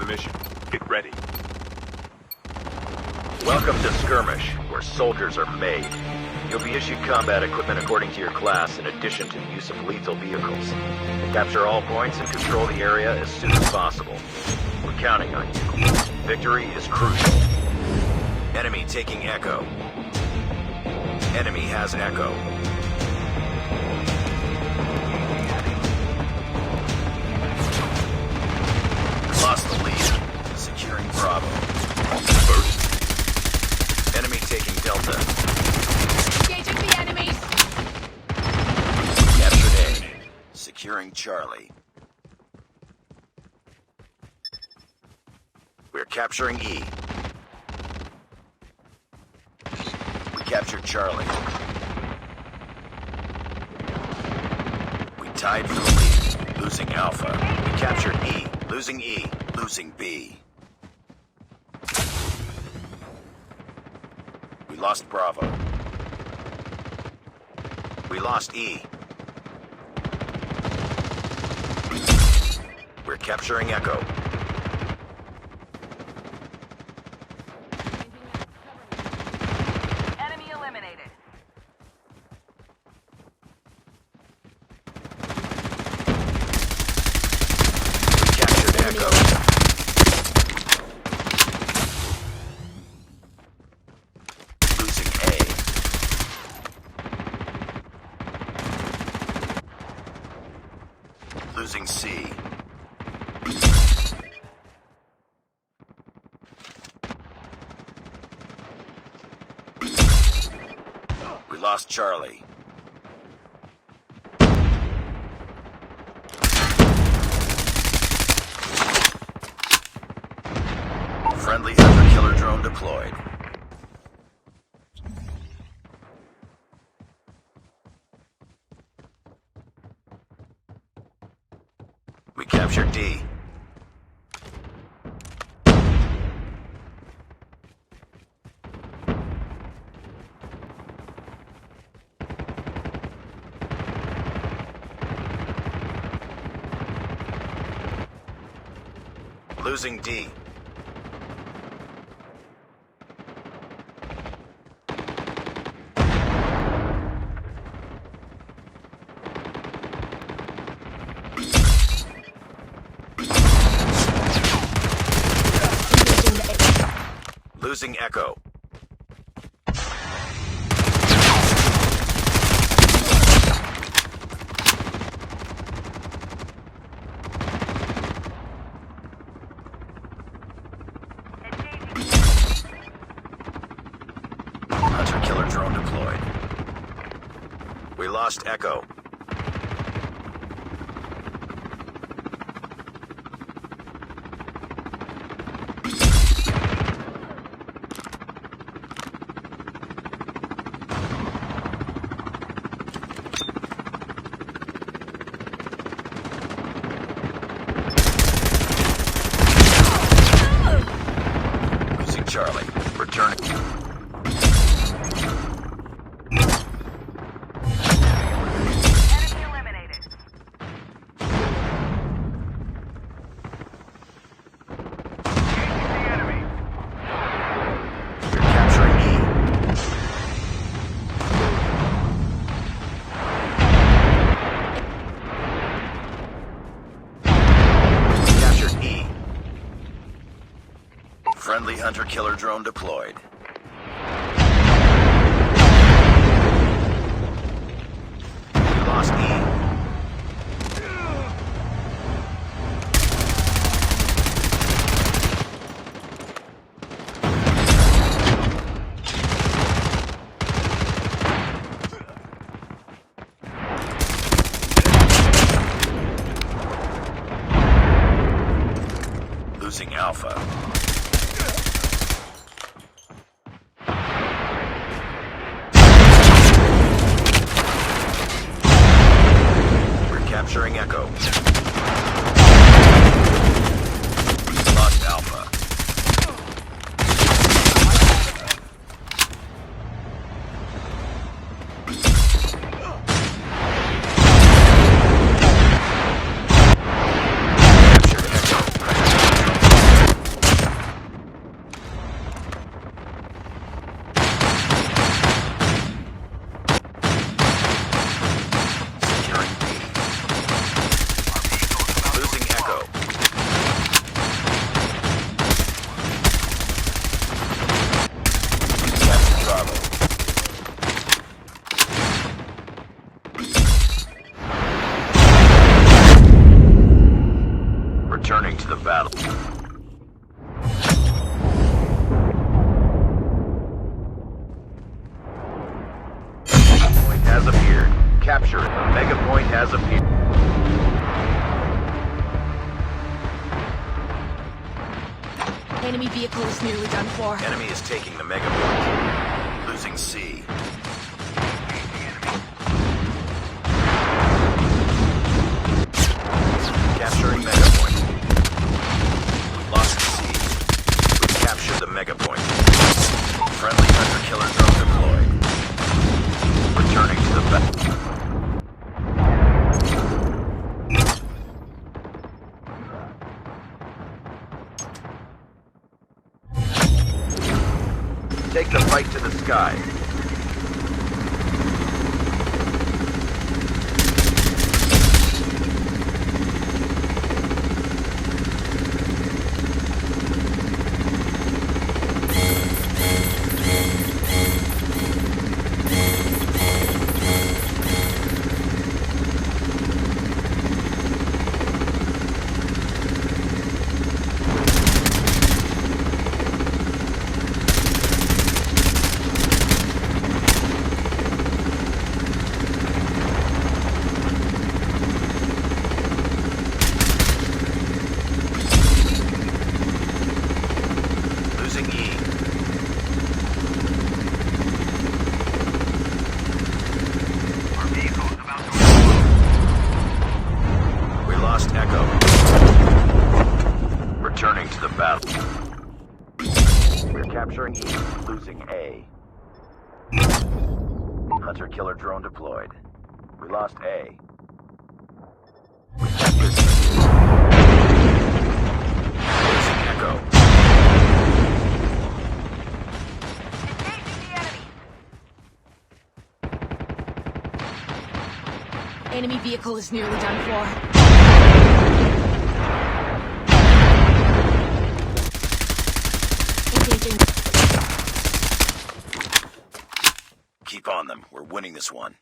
the mission. Get ready. Welcome to Skirmish, where soldiers are made. You'll be issued combat equipment according to your class, in addition to the use of lethal vehicles. Capture all points and control the area as soon as possible. We're counting on you. Victory is crucial. Enemy taking Echo. Enemy has Echo. Lost the lead. Securing Bravo. First. Enemy taking Delta. Engaging the enemies! Captured A. Securing Charlie. We're capturing E. We captured Charlie. We tied for the lead, losing Alpha. We captured E, losing B. We lost Bravo. We lost E. We're capturing Echo. Enemy eliminated. We captured Echo. Losing A. Losing C. We lost Charlie. Friendly hunter-killer drone deployed. We captured D. Losing D. Losing Echo. Hunter-killer drone deployed. We lost Echo. Losing Charlie. Returning. Enemy eliminated. We're capturing E. Captured E. Friendly hunter-killer drone deployed. We lost E. Losing Alpha. We're capturing Echo. Lost Alpha. Captured Echo. battle. Point has appeared. Capture it. The mega point has appeared. Enemy vehicle is nearly done for. Enemy is taking the mega point. Losing C. Capturing mega point. We lost C. We captured the mega point. Friendly hunter killer drone deployed. Returning to the battle. Take the fight to the sky. Losing E. Our vehicle is about to We lost Echo. Returning to the battle. We're capturing E, losing A. Hunter killer drone deployed. We lost A. We captured C. Losing Echo. Engaging the enemy. Enemy vehicle is nearly done for. Engaging. Keep on them. We're winning this one.